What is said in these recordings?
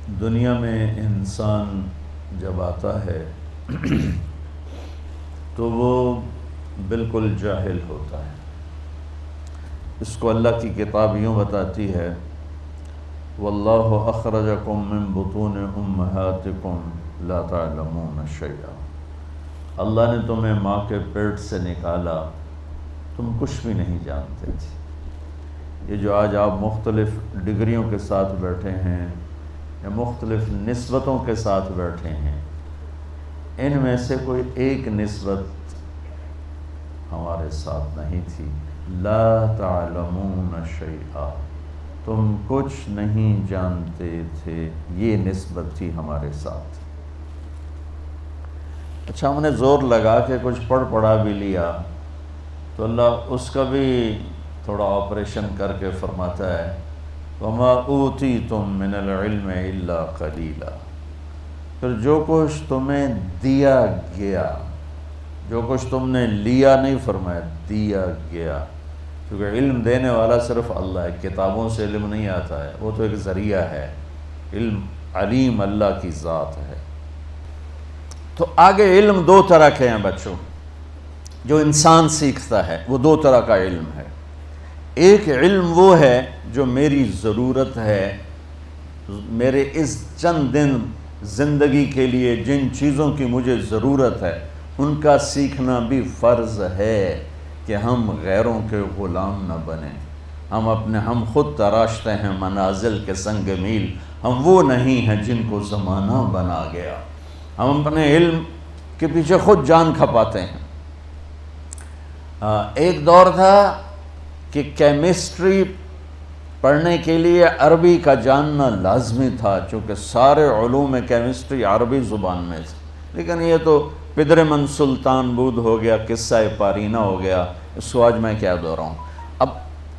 دنیا میں انسان جب آتا ہے تو وہ بالکل جاہل ہوتا ہے۔ اس کو اللہ کی کتاب یوں بتاتی ہے، واللہ اخرجکم من بطون امہاتکم لا تعلمون شیئا۔ اللہ نے تمہیں ماں کے پیٹ سے نکالا، تم کچھ بھی نہیں جانتے تھے۔ یہ جو آج آپ مختلف ڈگریوں کے ساتھ بیٹھے ہیں یا مختلف نسبتوں کے ساتھ بیٹھے ہیں، ان میں سے کوئی ایک نسبت ہمارے ساتھ نہیں تھی۔ لا تعلمون شیئا، تم کچھ نہیں جانتے تھے، یہ نسبت تھی ہمارے ساتھ۔ اچھا، ہم نے زور لگا کے کچھ پڑھا بھی لیا تو اللہ اس کا بھی تھوڑا آپریشن کر کے فرماتا ہے، وَمَا أُوتِيتُم مِّنَ الْعِلْمِ إِلَّا قَلِيلًا۔ پھر جو کچھ تمہیں دیا گیا، جو کچھ تم نے لیا نہیں فرمایا، دیا گیا، کیونکہ علم دینے والا صرف اللہ ہے، کتابوں سے علم نہیں آتا ہے، وہ تو ایک ذریعہ ہے۔ علم علیم اللہ کی ذات ہے۔ تو آگے علم دو طرح کے ہیں بچوں، جو انسان سیکھتا ہے وہ دو طرح کا علم ہے۔ ایک علم وہ ہے جو میری ضرورت ہے، میرے اس چند دن زندگی کے لیے جن چیزوں کی مجھے ضرورت ہے ان کا سیکھنا بھی فرض ہے کہ ہم غیروں کے غلام نہ بنیں۔ ہم خود تراشتے ہیں منازل کے سنگ میل، ہم وہ نہیں ہیں جن کو زمانہ بنا گیا۔ ہم اپنے علم کے پیچھے خود جان کھپاتے ہیں۔ ایک دور تھا کہ کیمسٹری پڑھنے کے لیے عربی کا جاننا لازمی تھا، چونکہ سارے علوم کیمسٹری عربی زبان میں تھے، لیکن یہ تو پدر من سلطان بود ہو گیا، قصہ پارینہ ہو گیا، اس کو آج میں کیا دہراؤں۔ اب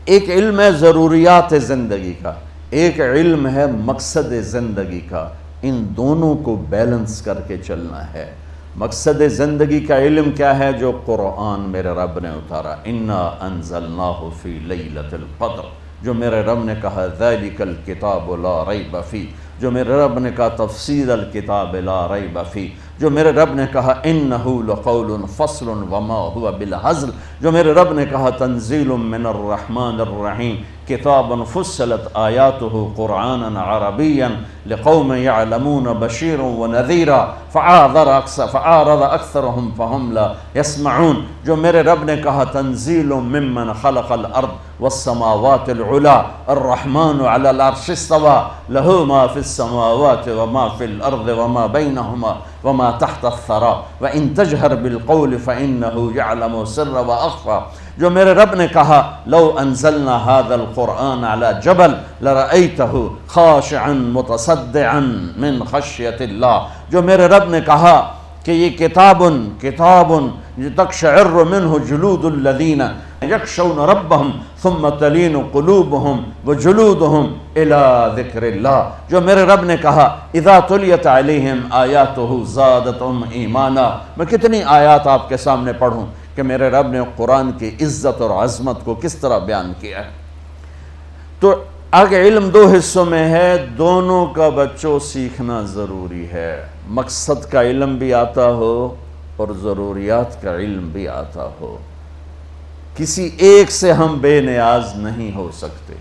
ایک علم ہے ضروریات زندگی کا، ایک علم ہے مقصد زندگی کا، ان دونوں کو بیلنس کر کے چلنا ہے۔ مقصد زندگی کا علم کیا ہے؟ جو قرآن میرے رب نے اتارا، انا انزلناہ فی لیلۃ القدر، جو میرے رب نے کہا ذالک الکتاب لا ریب فیہ، جو میرے رب نے کہا تفسیر الکتاب لا ریب فیہ، جو میرے رب نے کہا انہ لقول فصل وما هو بالہزل، جو میرے رب نے کہا تنزیل من الرحمن الرحیم، کتاب فصلت آیاتہ قرآنا عربیا لقوم یعلمون بشیرا ونذیرا فأعرض اکثرهم فهم لا یسمعون، جو میرے رب نے کہا تنزیل ممن خلق الارض والسماوات العلا الرحمن على العرش استوى له ما في السماوات وما في الارض وما بينهما وما تحت الثرى وان تجهر بالقول فانه يعلم السر واخفى، جو میرے رب نے کہا لو انزلنا هذا القرآن على جبل لرأيته خاشعا متصدعا من خشیة اللہ، جو میرے رب نے کہا کہ یہ کتاب تقشعر منه جلود الذین یخشون ربهم ثم تلین قلوبهم وجلودهم الى ذکر اللہ، جو میرے رب نے کہا اذا تلیت علیہم آیاتہ زادتہم ایمانا۔ میں کتنی آیات آپ کے سامنے پڑھوں کہ میرے رب نے قرآن کی عزت اور عظمت کو کس طرح بیان کیا ہے۔ تو آگے علم دو حصوں میں ہے، دونوں کا بچوں سیکھنا ضروری ہے۔ مقصد کا علم بھی آتا ہو اور ضروریات کا علم بھی آتا ہو، کسی ایک سے ہم بے نیاز نہیں ہو سکتے۔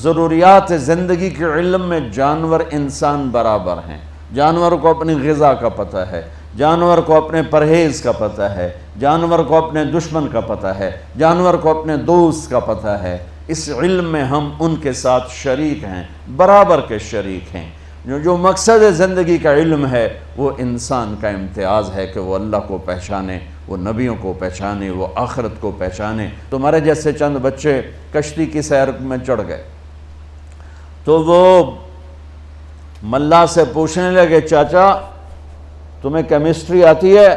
ضروریات زندگی کے علم میں جانور انسان برابر ہیں۔ جانور کو اپنی غذا کا پتہ ہے، جانور کو اپنے پرہیز کا پتہ ہے، جانور کو اپنے دشمن کا پتہ ہے، جانور کو اپنے دوست کا پتہ ہے۔ اس علم میں ہم ان کے ساتھ شریک ہیں، برابر کے شریک ہیں۔ جو مقصد زندگی کا علم ہے وہ انسان کا امتیاز ہے کہ وہ اللہ کو پہچانے، وہ نبیوں کو پہچانے، وہ آخرت کو پہچانے۔ تمہارے جیسے چند بچے کشتی کی سیر میں چڑھ گئے تو وہ ملا سے پوچھنے لگے، چاچا تمہیں کیمسٹری آتی ہے؟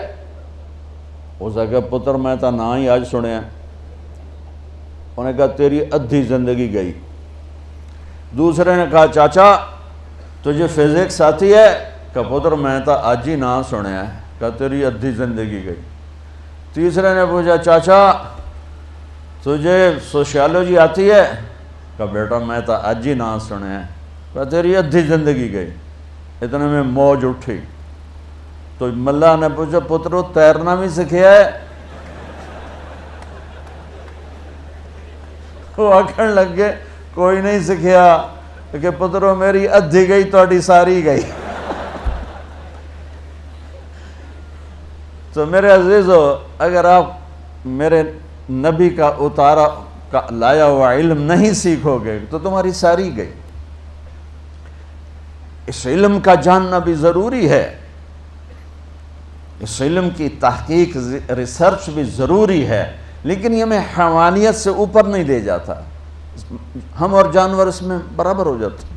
اس نے کہا پتر میں تو نہ ہی آج سنیا۔ انہوں نے کہا تیری ادھی زندگی گئی۔ دوسرے نے کہا چاچا تجھے فزکس آتی ہے؟ کہا پتر میں تو آج ہی نہ سنیا ہے۔ کہا تیری ادھی زندگی گئی۔ تیسرے نے پوچھا چاچا تجھے سوشیالوجی آتی ہے؟ کہا بیٹا میں تو آج ہی نہ سنیا ہے۔ تیری ادھی زندگی گئی، اتنے میں موج اٹھی۔ تو ملا نے پوچھا پترو تیرنا بھی سکھیا ہے؟ وہ آکھن لگ گئے کوئی نہیں سکھیا، کہ پترو میری ادھی گئی تہاڈی ساری گئی۔ تو میرے عزیزو، اگر آپ میرے نبی کا اتارا کا لایا ہوا علم نہیں سیکھو گے تو تمہاری ساری گئی۔ اس علم کا جاننا بھی ضروری ہے، اس علم کی تحقیق ریسرچ بھی ضروری ہے، لیکن یہ میں حیوانیت سے اوپر نہیں دے جاتا، ہم اور جانور اس میں برابر ہو جاتے ہیں۔